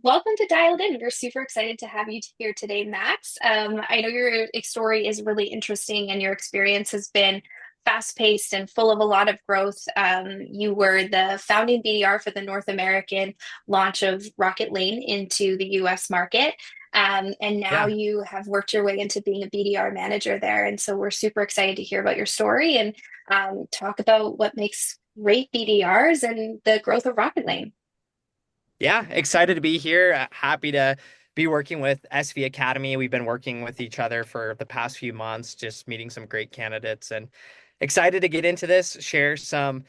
Welcome to Dialed In. We're super excited to have you here today, Max. I know your story is really interesting and your experience has been fast-paced and full of a lot of growth. You were the founding BDR for the North American launch of Rocketlane into the US market. And now Yeah. you have worked your way into being a BDR manager there. And so we're super excited to hear about your story and talk about what makes great BDRs and the growth of Rocketlane. Yeah. Excited to be here. Happy to be working with SV Academy. We've been working with each other for the past few months, just meeting some great candidates and excited to get into this, share some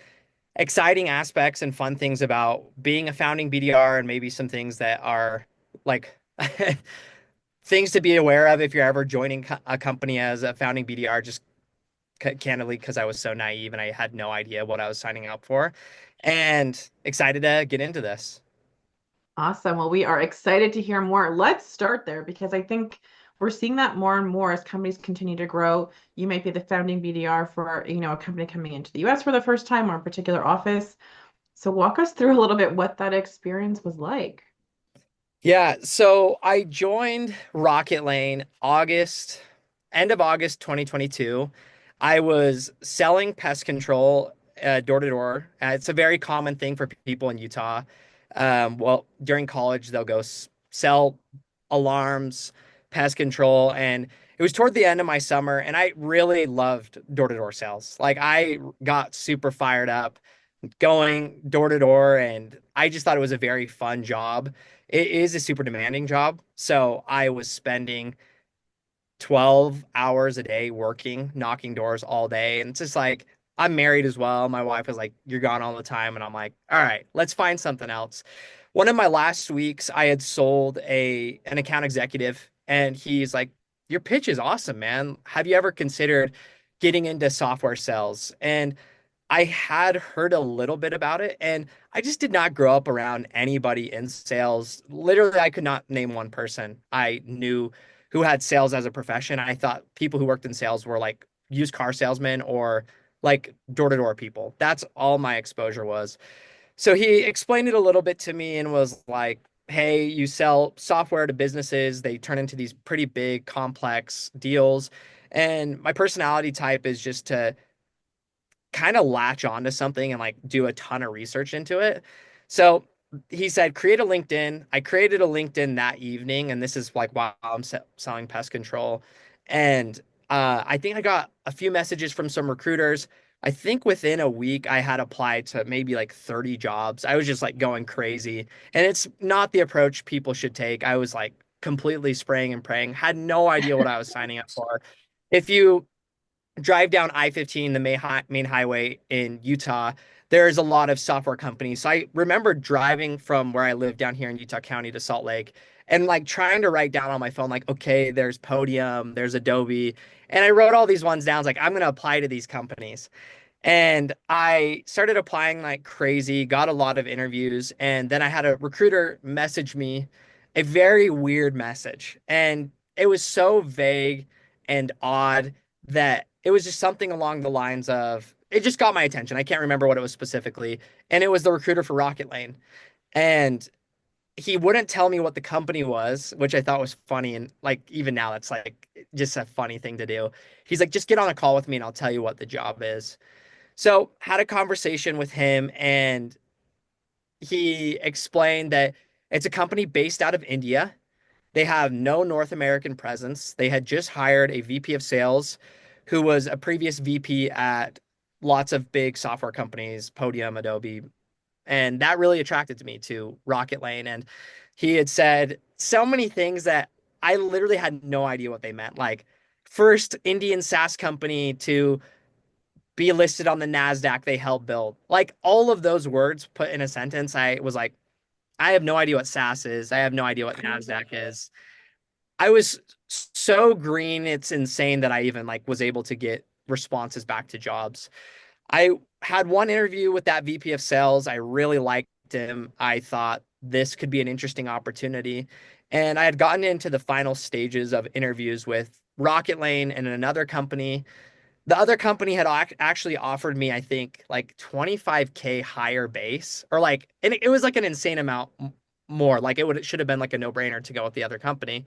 exciting aspects and fun things about being a founding BDR and maybe some things that are like things to be aware of if you're ever joining a company as a founding BDR, just candidly, because I was so naive and I had no idea what I was signing up for, and excited to get into this. Awesome. Well, we are excited to hear more. Let's start there because I think we're seeing that more and more as companies continue to grow. You might be the founding BDR for, a company coming into the US for the first time or a particular office. So walk us through a little bit what that experience was like. Yeah, so I joined Rocketlane end of August 2022. I was selling pest control door to door. It's a very common thing for people in Utah. Well, during college, they'll go sell alarms, pest control, and it was toward the end of my summer, and I really loved door to door sales. Like I got super fired up going door to door, and I just thought it was a very fun job. It is a super demanding job. So I was spending 12 hours a day working, knocking doors all day. And it's just like, I'm married as well. My wife was like, "You're gone all the time." And I'm like, "All right, let's find something else." One of my last weeks, I had sold an account executive, and he's like, "Your pitch is awesome, man. Have you ever considered getting into software sales?" And I had heard a little bit about it, and I just did not grow up around anybody in sales. Literally, I could not name one person I knew who had sales as a profession. I thought people who worked in sales were like used car salesmen or like door to door people. That's all my exposure was. So he explained it a little bit to me and was like, "Hey, you sell software to businesses, they turn into these pretty big, complex deals. And my personality type is just to kind of latch onto something and like do a ton of research into it." So he said, "Create a LinkedIn." I created a LinkedIn that evening, and this is like while I'm selling pest control. And I think I got a few messages from some recruiters. I think within a week, I had applied to maybe like 30 jobs. I was just like going crazy. And it's not the approach people should take. I was like completely spraying and praying, had no idea what I was signing up for. If you drive down I-15, the main highway in Utah, there's a lot of software companies. So I remember driving from where I live down here in Utah County to Salt Lake and like trying to write down on my phone, like, okay, there's Podium, there's Adobe. And I wrote all these ones down. I was like, I'm going to apply to these companies. And I started applying like crazy, got a lot of interviews. And then I had a recruiter message me a very weird message. And it was so vague and odd that it was just something along the lines of, it just got my attention. I can't remember what it was specifically. And it was the recruiter for Rocketlane. And he wouldn't tell me what the company was, which I thought was funny. And like, even now, that's like just a funny thing to do. He's like, "Just get on a call with me and I'll tell you what the job is." So had a conversation with him, and he explained that it's a company based out of India. They have no North American presence. They had just hired a VP of sales who was a previous VP at lots of big software companies, Podium, Adobe, and that really attracted me to Rocketlane. And he had said so many things that I literally had no idea what they meant. Like first Indian SaaS company to be listed on the NASDAQ they helped build. Like all of those words put in a sentence, I was like, I have no idea what SaaS is. I have no idea what NASDAQ is. I was so green, it's insane that I even like was able to get responses back to jobs. I had one interview with that VP of sales. I really liked him. I thought this could be an interesting opportunity. And I had gotten into the final stages of interviews with Rocketlane and another company. The other company had actually offered me, I think, like 25K higher base, or like, and it was like an insane amount more. Like it should have been like a no-brainer to go with the other company.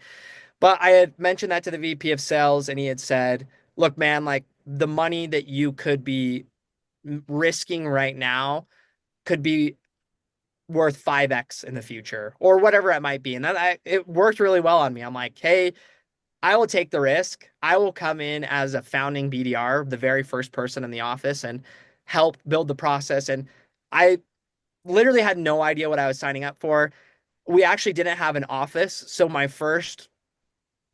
But I had mentioned that to the VP of sales, and he had said, "Look, man, like the money that you could be risking right now could be worth 5x in the future or whatever it might be." And it worked really well on me. I'm like, "Hey, I will take the risk. I will come in as a founding BDR, the very first person in the office, and help build the process." And I literally had no idea what I was signing up for. We actually didn't have an office. So my first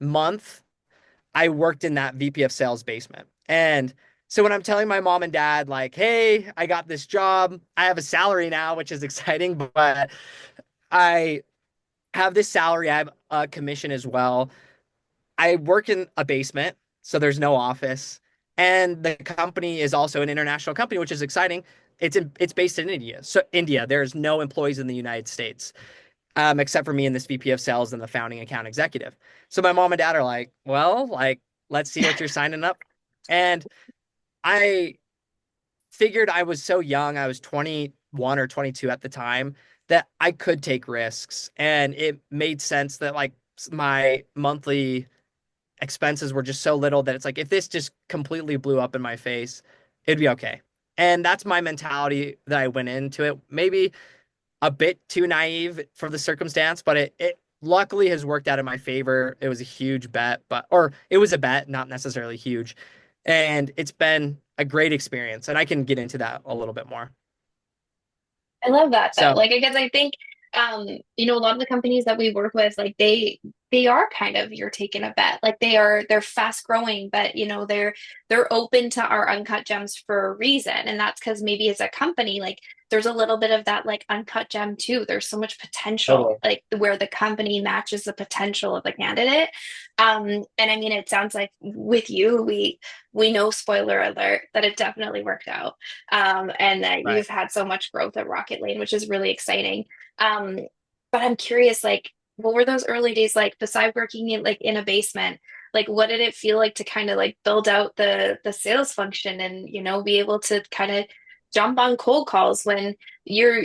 month, I worked in that VP of sales basement. And so when I'm telling my mom and dad, like, hey, I got this job, I have a salary now, which is exciting, but I have this salary, I have a commission as well. I work in a basement, so there's no office. And the company is also an international company, which is exciting. It's based in India. So India, there's no employees in the United States, except for me and this VP of sales and the founding account executive. So my mom and dad are like, well, like, let's see what you're signing up. And I figured I was so young, I was 21 or 22 at the time, that I could take risks. And it made sense that like my monthly expenses were just so little that it's like, if this just completely blew up in my face, it'd be okay. And that's my mentality that I went into it. Maybe a bit too naive for the circumstance, but it luckily has worked out in my favor. It was a huge bet, or it was a bet, not necessarily huge. And it's been a great experience. And I can get into that a little bit more. I love that though. So Like, because I think, a lot of the companies that we work with, like they are kind of you're taking a bet. Like they're fast growing, but they're open to our uncut gems for a reason. And that's because maybe as a company, like there's a little bit of that like uncut gem too. There's so much potential, totally. like where the company matches the potential of the candidate. And I mean, it sounds like with you, we know, spoiler alert, that it definitely worked out, and that Right. you've had so much growth at Rocketlane, which is really exciting. Um, but I'm curious, like, what were those early days like? Besides working in like in a basement, like, what did it feel like to kind of like build out the sales function and be able to kind of jump on cold calls when you're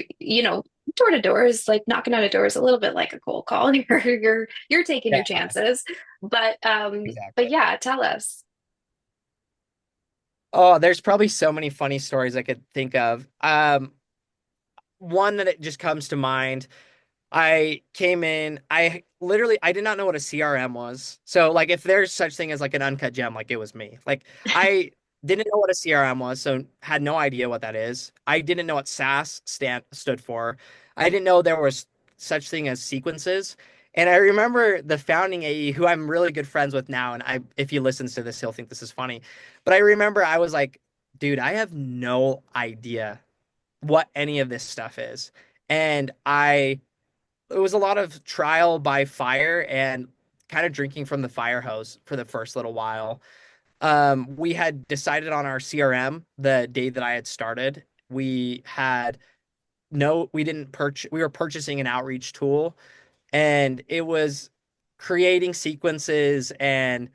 door to door is like knocking on a door is a little bit like a cold call. You're taking your Yeah, chances, but exactly. yeah, tell us. Oh, there's probably so many funny stories I could think of. One that it just comes to mind. I came in, I did not know what a CRM was. So like if there's such thing as like an uncut gem, like it was me. Like I didn't know what a CRM was, so had no idea what that is. I didn't know what SaaS stood for. I didn't know there was such thing as sequences. And I remember the founding AE, who I'm really good friends with now, and if he listens to this, he'll think this is funny. But I remember I was like, dude, I have no idea what any of this stuff is. And it was a lot of trial by fire and kind of drinking from the fire hose for the first little while. We had decided on our CRM the day that I had started. We had no, we didn't purchase, we were purchasing an outreach tool, and it was creating sequences, and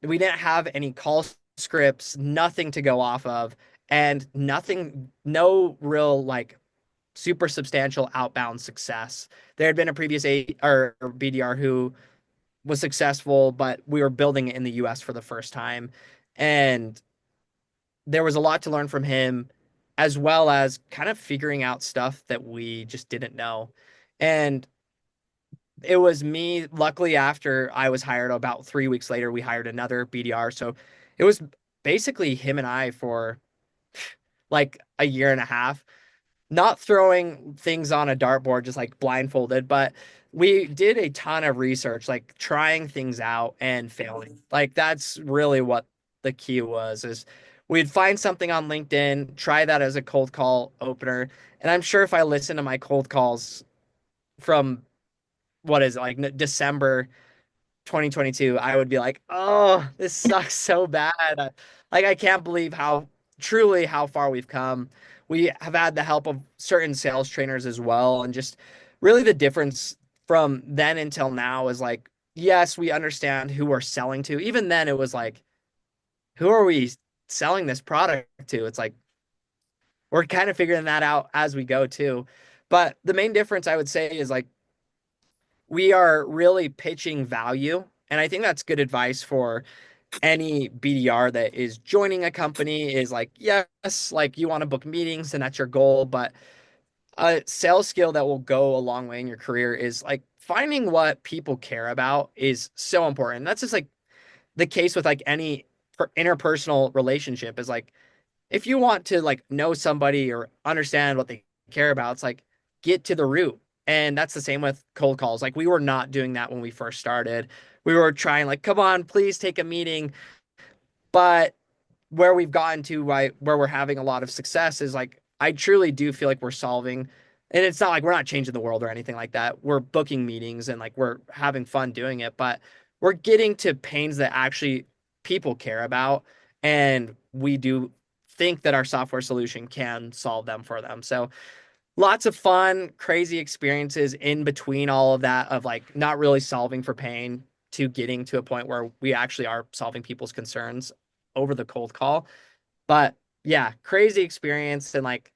we didn't have any call scripts, nothing to go off of, and nothing, no real like super substantial outbound success. There had been a previous or BDR who was successful, but we were building it in the US for the first time. And there was a lot to learn from him, as well as kind of figuring out stuff that we just didn't know. And it was me, luckily, after I was hired, about 3 weeks later, we hired another BDR. So it was basically him and I for like a year and a half, not throwing things on a dartboard just like blindfolded, but we did a ton of research, like trying things out and failing. Like that's really what the key was, is we'd find something on LinkedIn, try that as a cold call opener. And I'm sure if I listen to my cold calls from what is it, like December 2022, I would be like, oh, this sucks so bad. Like, I can't believe how far we've come. We have had the help of certain sales trainers as well. And just really the difference from then until now is like, yes, we understand who we're selling to. Even then, it was like, who are we selling this product to? It's like, we're kind of figuring that out as we go too. But the main difference I would say is like, we are really pitching value. And I think that's good advice for any BDR that is joining a company is like, yes, like you want to book meetings and that's your goal, but a sales skill that will go a long way in your career is like finding what people care about is so important. That's just like the case with like any interpersonal relationship is like if you want to like know somebody or understand what they care about, it's like get to the root. And that's the same with cold calls. Like we were not doing that when we first started. We were trying like, come on, please take a meeting. But where we've gotten to right where we're having a lot of success is like I truly do feel like we're solving, and it's not like we're not changing the world or anything like that. We're booking meetings and like we're having fun doing it, but we're getting to pains that actually people care about, and we do think that our software solution can solve them for them. So lots of fun, crazy experiences in between all of that of like not really solving for pain to getting to a point where we actually are solving people's concerns over the cold call. But yeah, crazy experience. And like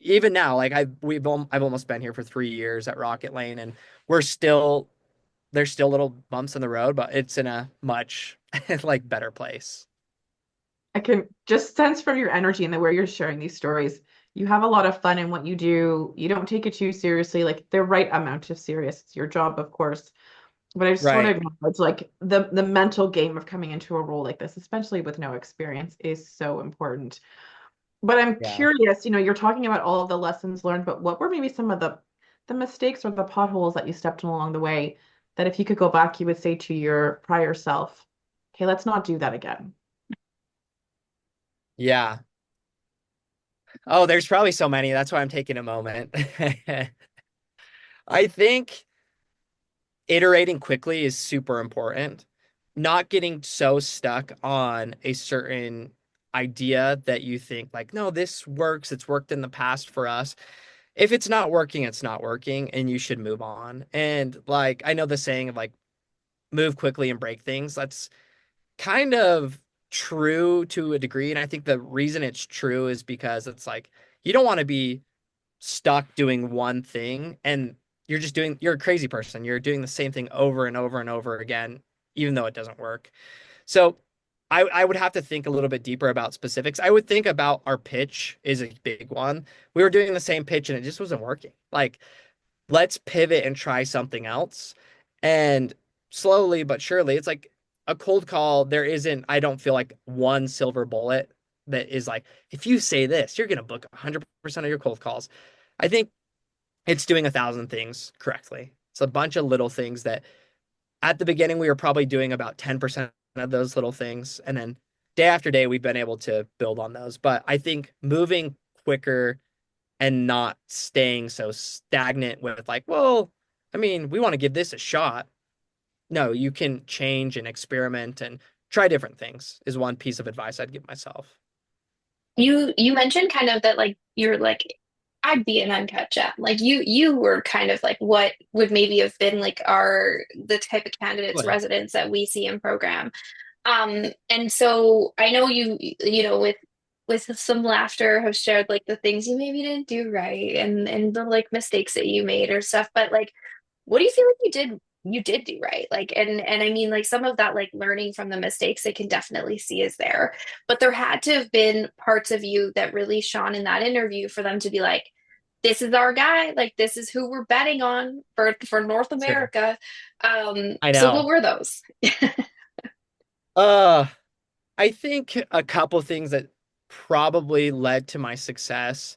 even now, like I've almost been here for 3 years at Rocketlane, and we're still there's still little bumps in the road, but it's in a much like better place. I can just sense from your energy and the way you're sharing these stories, you have a lot of fun in what you do. You don't take it too seriously, like the right amount of serious. It's your job, of course. But I just want to Right. acknowledge like the mental game of coming into a role like this, especially with no experience, is so important. But I'm Yeah. curious, you're talking about all of the lessons learned, but what were maybe some of the mistakes or the potholes that you stepped in along the way that if you could go back, you would say to your prior self, okay, let's not do that again. Yeah. Oh, there's probably so many. That's why I'm taking a moment. I think iterating quickly is super important. Not getting so stuck on a certain idea that you think like, no, this works. It's worked in the past for us. If it's not working, it's not working, and you should move on. And like, I know the saying of like, move quickly and break things. That's kind of true to a degree. And I think the reason it's true is because it's like, you don't want to be stuck doing one thing and you're a crazy person. You're doing the same thing over and over and over again, even though it doesn't work. So I would have to think a little bit deeper about specifics. I would think about our pitch is a big one. We were doing the same pitch and it just wasn't working. Like, let's pivot and try something else. And slowly but surely, it's like a cold call. There isn't, I don't feel like one silver bullet that is like, if you say this, you're going to book 100% of your cold calls. I think it's doing 1,000 things correctly. It's a bunch of little things that at the beginning we were probably doing about 10% of those little things. And then day after day, we've been able to build on those. But I think moving quicker and not staying so stagnant with like, well, I mean, we want to give this a shot. No, you can change and experiment and try different things is one piece of advice I'd give myself. You mentioned kind of that like you're like I'd be an uncut gem. Like you were kind of like what would maybe have been like our the type of candidates Really? residents that we see in program. And so I know you know with some laughter have shared like the things you maybe didn't do right and the like mistakes that you made or stuff, but like what do you feel like you did do right? Like and I mean like some of that like learning from the mistakes I can definitely see is there. But there had to have been parts of you that really shone in that interview for them to be like, this is our guy, like this is who we're betting on for North Sure. America. I So what know. were those? Uh, I think a couple things that probably led to my success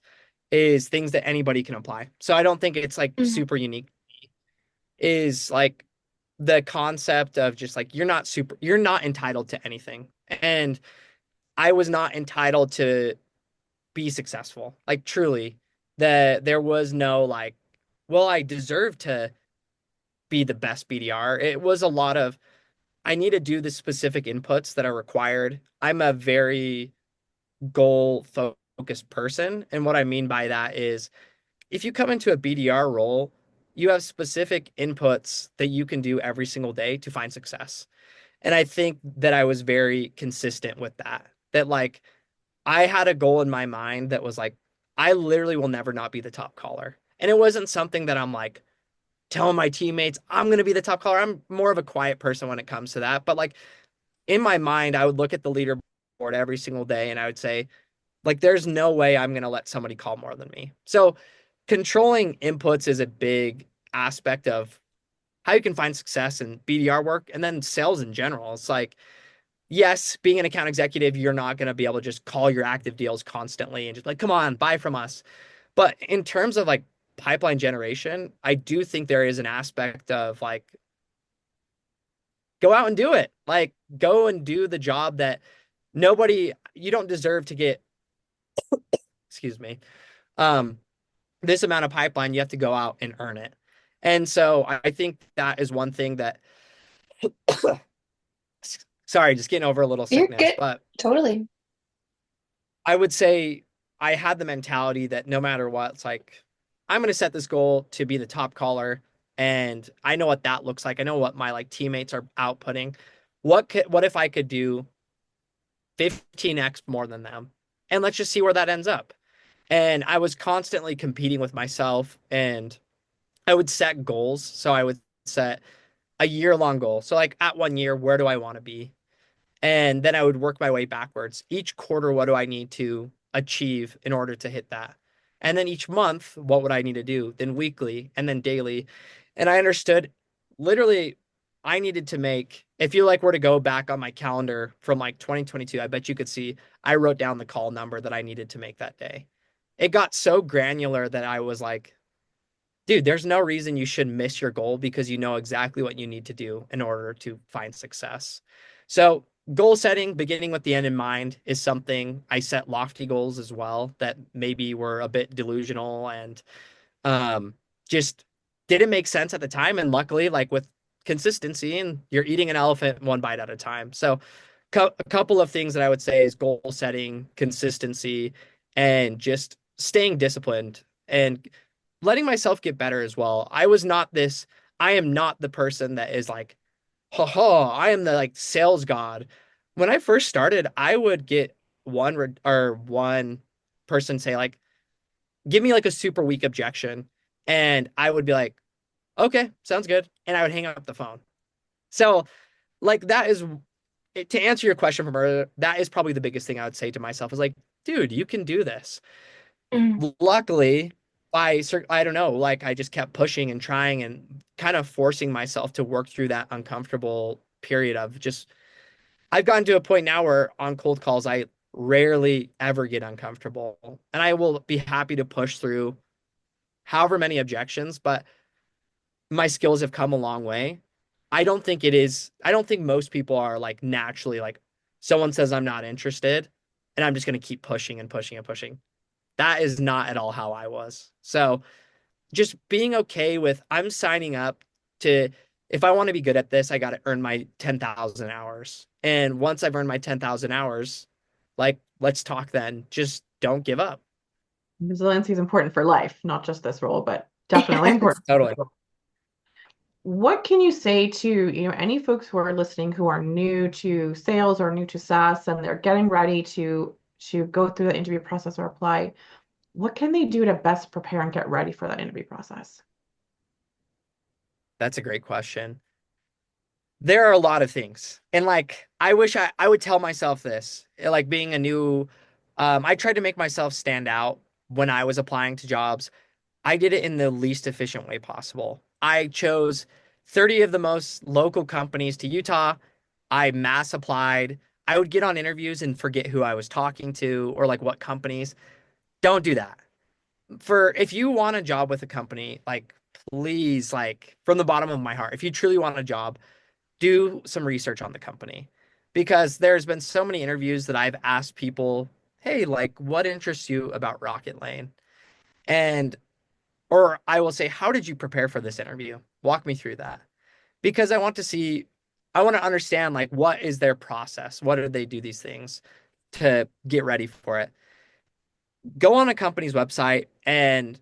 is things that anybody can apply. So I don't think it's like Mhm. super unique. Is like the concept of just like you're not entitled to anything. And I was not entitled to be successful. Like truly, there was no like, well, I deserve to be the best BDR. It was a lot of I need to do the specific inputs that are required. I'm a very goal focused person. And what I mean by that is if you come into a BDR role, you have specific inputs that you can do every single day to find success. And I think that I was very consistent with that. That like I had a goal in my mind that was like, I literally will never not be the top caller. And it wasn't something that I'm like telling my teammates I'm going to be the top caller. I'm more of a quiet person when it comes to that. But like in my mind, I would look at the leaderboard every single day and I would say, like, there's no way I'm going to let somebody call more than me. So controlling inputs is a big aspect of how you can find success in BDR work and then sales in general. It's like, yes, being an account executive, you're not going to be able to just call your active deals constantly and just like, come on, buy from us. But in terms of like pipeline generation, I do think there is an aspect of like, go out and do it. Like, go and do the job that you don't deserve to get, excuse me, um, this amount of pipeline. You have to go out and earn it. And so I think that is one thing that, sorry, just getting over a little You're sickness, good. but Totally. I would say I had the mentality that no matter what, it's like, I'm going to set this goal to be the top caller. And I know what that looks like. I know what my like teammates are outputting. What if I could do 15x more than them? And let's just see where that ends up. And I was constantly competing with myself and I would set goals. So I would set a year-long goal. So like at 1 year, where do I want to be? And then I would work my way backwards. Each quarter, what do I need to achieve in order to hit that? And then each month, what would I need to do? Then weekly and then daily. And I understood literally I needed to make, if you like were to go back on my calendar from like 2022, I bet you could see I wrote down the call number that I needed to make that day. It got so granular that I was like, dude, there's no reason you should miss your goal because you know exactly what you need to do in order to find success. So, goal setting, beginning with the end in mind, is something I set lofty goals as well that maybe were a bit delusional and um, just didn't make sense at the time. And luckily, like with consistency, and you're eating an elephant one bite at a time. So, a couple of things that I would say is goal setting, consistency, and just staying disciplined and letting myself get better as well. I am not the person that is like, haha, I am the like sales god. When I first started, I would get one person say like, give me like a super weak objection. And I would be like, okay, sounds good. And I would hang up the phone. So like to answer your question from earlier, that is probably the biggest thing I would say to myself is like, dude, you can do this. Mm. Luckily, I don't know, like I just kept pushing and trying and kind of forcing myself to work through that uncomfortable period of just I've gotten to a point now where on cold calls I rarely ever get uncomfortable and I will be happy to push through however many objections, but my skills have come a long way. I don't think most people are like naturally like someone says I'm not interested and I'm just going to keep pushing and pushing and pushing. That is not at all how I was. So just being okay with I'm signing up to if I want to be good at this, I got to earn my 10,000 hours. And once I've earned my 10,000 hours, like let's talk then. Just don't give up. Resiliency is important for life, not just this role, but definitely Yes. important. Totally. What can you say to, any folks who are listening who are new to sales or new to SaaS and they're getting ready to go through the interview process or apply? What can they do to best prepare and get ready for that interview process? That's a great question. There are a lot of things. And like I wish I would tell myself this. Like being a new I tried to make myself stand out when I was applying to jobs. I did it in the least efficient way possible. I chose 30 of the most local companies to Utah. I mass applied. I would get on interviews and forget who I was talking to or like what companies. Don't do that. For if you want a job with a company, like please, like from the bottom of my heart, if you truly want a job, do some research on the company because there's been so many interviews that I've asked people, hey, like what interests you about Rocketlane? And or I will say, how did you prepare for this interview? Walk me through that. Because I want to understand like what is their process? What do they do these things to get ready for it? Go on a company's website and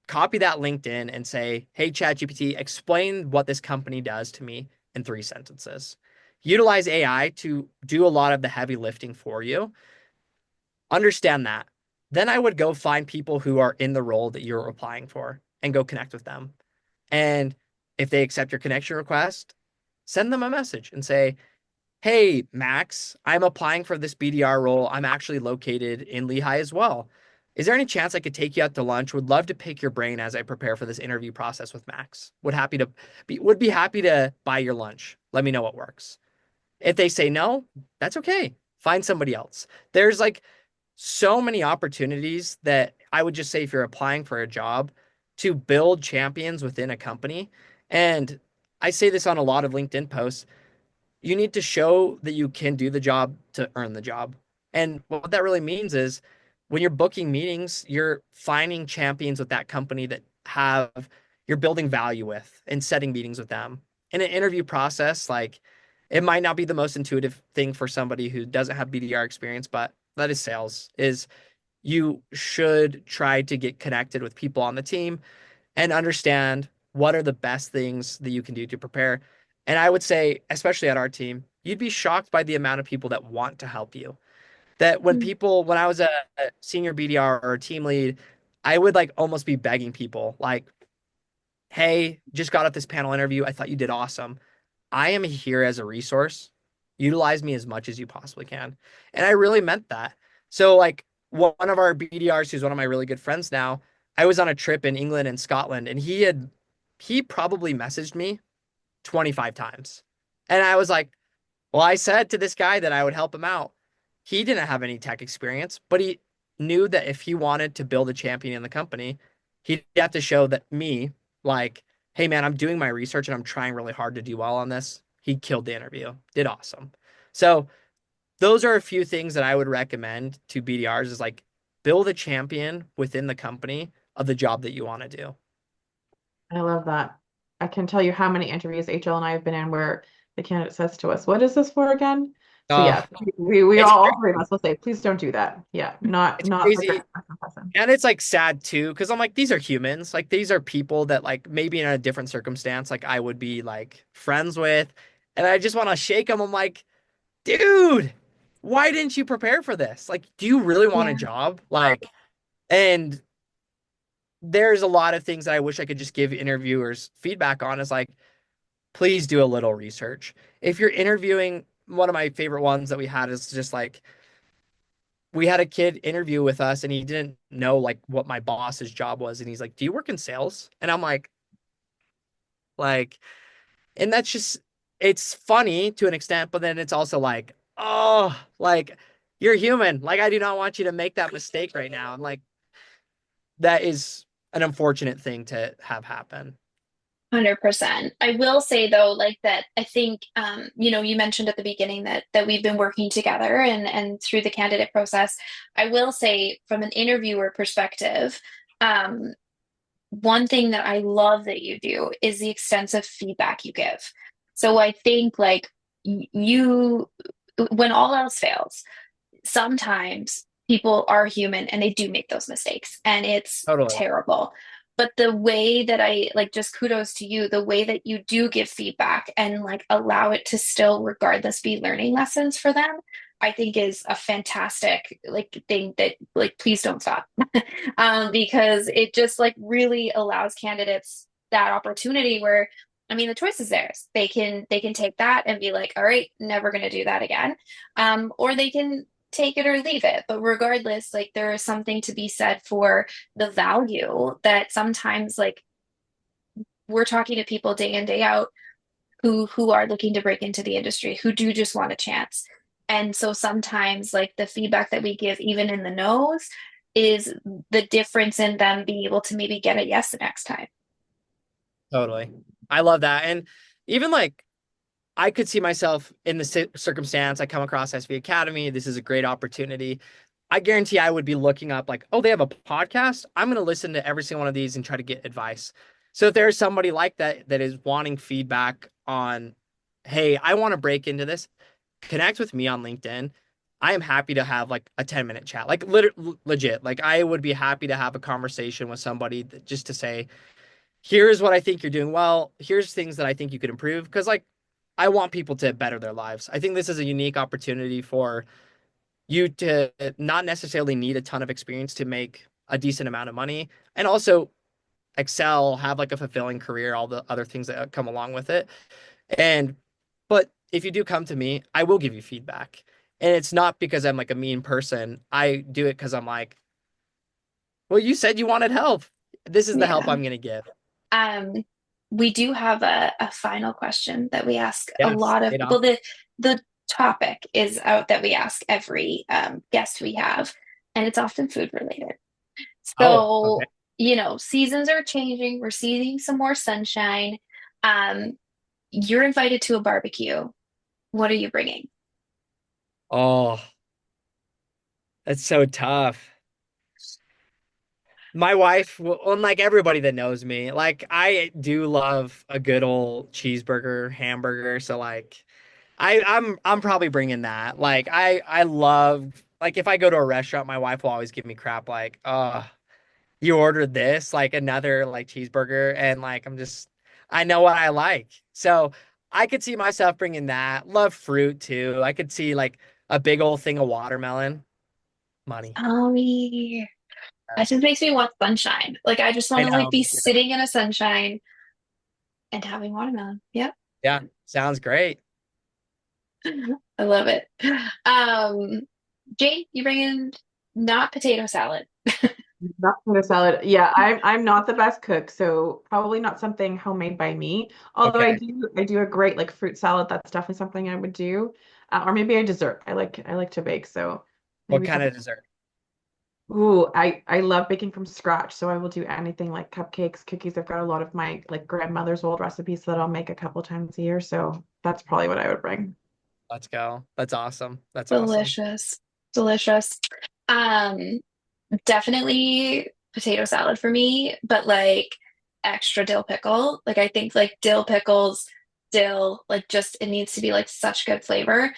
copy that LinkedIn and say, hey, ChatGPT, explain what this company does to me in 3 sentences. Utilize AI to do a lot of the heavy lifting for you. Understand that. Then I would go find people who are in the role that you're applying for and go connect with them. And if they accept your connection request, send them a message and say, hey, Max, I'm applying for this BDR role. I'm actually located in Lehigh as well. Is there any chance I could take you out to lunch? Would love to pick your brain as I prepare for this interview process with Max. Would be happy to buy your lunch. Let me know what works. If they say no, that's okay. Find somebody else. There's like so many opportunities that I would just say if you're applying for a job to build champions within a company. And I say this on a lot of LinkedIn posts, you need to show that you can do the job to earn the job. And what that really means is when you're booking meetings, you're finding champions with that company that have you're building value with and setting meetings with them. In an interview process, like it might not be the most intuitive thing for somebody who doesn't have BDR experience, but that is sales, is you should try to get connected with people on the team and understand what are the best things that you can do to prepare. And I would say, especially at our team, you'd be shocked by the amount of people that want to help you. That when I was a senior BDR or a team lead, I would like almost be begging people, like, hey, just got off this panel interview. I thought you did awesome. I am here as a resource. Utilize me as much as you possibly can. And I really meant that. So, like, one of our BDRs, who's one of my really good friends now, I was on a trip in England and Scotland, and he probably messaged me 25 times. And I was like, well, I said to this guy that I would help him out. He didn't have any tech experience, but he knew that if he wanted to build a champion in the company, he'd have to show that me, like, hey, man, I'm doing my research and I'm trying really hard to do well on this. He killed the interview, did awesome. So, those are a few things that I would recommend to BDRs is like build a champion within the company of the job that you want to do. I love that. I can tell you how many interviews HL and I have been in where the candidate says to us, "What is this for again?" So Oh, yeah, we it's all three of us will say, "Please don't do that." Yeah, it's not the crazy. great first impression. And it's like sad too, because I'm like, these are humans. Like these are people that like maybe in a different circumstance, like I would be like friends with. And I just want to shake them. I'm like, dude, why didn't you prepare for this? Like, do you really want a Yeah. job? Like, and there's a lot of things that I wish I could just give interviewers feedback on is like, please do a little research. If you're interviewing, one of my favorite ones that we had is just like, we had a kid interview with us and he didn't know like what my boss's job was. And he's like, do you work in sales? And I'm like, and that's just, it's funny to an extent, but then it's also like, oh, like you're human. Like, I do not want you to make that mistake right now. And like, that is an unfortunate thing to have happen. 100%. I will say though, like that, I think, you mentioned at the beginning that we've been working together and through the candidate process. I will say from an interviewer perspective, um, one thing that I love that you do is the extensive feedback you give. So I think like you, when all else fails, sometimes people are human and they do make those mistakes and it's Totally. terrible. But the way that I like, just kudos to you, the way that you do give feedback and like allow it to still, regardless, be learning lessons for them, I think is a fantastic like thing that like please don't stop. Because it just like really allows candidates that opportunity where I mean the choice is theirs. They can take that and be like, all right, never gonna do that again. Or they can take it or leave it. But regardless, like there is something to be said for the value that sometimes like we're talking to people day in, day out who are looking to break into the industry, who do just want a chance. And so sometimes like the feedback that we give, even in the no's, is the difference in them being able to maybe get a yes the next time. Totally. I love that. And even like, I could see myself in the circumstance. I come across SV Academy. This is a great opportunity. I guarantee I would be looking up like, oh, they have a podcast. I'm going to listen to every single one of these and try to get advice. So if there's somebody like that that is wanting feedback on, hey, I want to break into this, connect with me on LinkedIn. I am happy to have like a 10-minute chat, like legit. Like I would be happy to have a conversation with somebody that, just to say, here's what I think you're doing well. Here's things that I think you could improve. Because like I want people to better their lives. I think this is a unique opportunity for you to not necessarily need a ton of experience to make a decent amount of money. And also excel, have like a fulfilling career, all the other things that come along with it. And but if you do come to me, I will give you feedback. And it's not because I'm like a mean person. I do it because I'm like, well, you said you wanted help. This is the help Yeah. I'm gonna give. Um, we do have a final question that we ask a Yes, lot of, it well, on. the topic is out that we ask every guest we have, and it's often food related. Oh, okay. So, seasons are changing. We're seeing some more sunshine. Um, you're invited to a barbecue. What are you bringing? Oh, that's so tough. My wife, unlike everybody that knows me, like I do love a good old cheeseburger, hamburger. So like, I'm probably bringing that. Like I love like if I go to a restaurant, my wife will always give me crap like, you ordered this, like another like cheeseburger, and like I know what I like. So I could see myself bringing that. Love fruit too. I could see like a big old thing of watermelon. Money. Oh, yeah. That Yes. just makes me want sunshine. Like I just want I to like know. be Me too. sitting in a sunshine and having watermelon. Yep. Yeah, sounds great. I love it. Um, Jane, you bring in not potato salad. Not potato salad. Yeah, I'm not the best cook, so probably not something homemade by me. Although Okay. I do a great like fruit salad. That's definitely something I would do. Or maybe a dessert. I like to bake, so What maybe kind something. of dessert? Ooh, I love baking from scratch, so I will do anything like cupcakes, cookies. I've got a lot of my like grandmother's old recipes that I'll make a couple times a year, so that's probably what I would bring. Let's go. That's awesome. That's awesome. Delicious. Delicious. Um, Definitely potato salad for me, but like extra dill pickle. Like I think like dill pickles, dill, like just it needs to be like such good flavor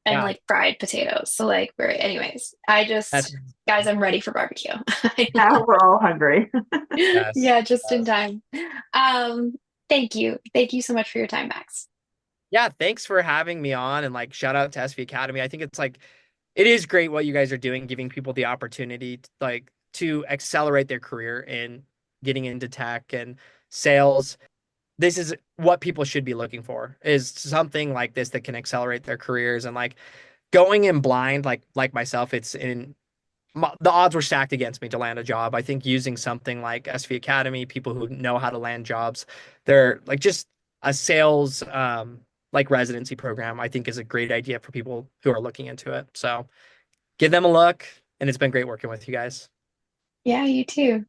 and Yeah, like fried potatoes. So like we're anyways, that's guys, I'm ready for barbecue. Now we're all hungry. yes. Yeah, just in Yes. time. Um, Thank you. Thank you so much for your time, Max. Yeah, thanks for having me on and like shout out to SV Academy. I think it's like it is great what you guys are doing, giving people the opportunity to accelerate their career in getting into tech and sales. This is what people should be looking for is something like this that can accelerate their careers and like going in blind like myself, it's in the odds were stacked against me to land a job. I think using something like SV Academy, people who know how to land jobs, they're like just a sales like residency program, I think is a great idea for people who are looking into it. So give them a look. And it's been great working with you guys. Yeah, you too.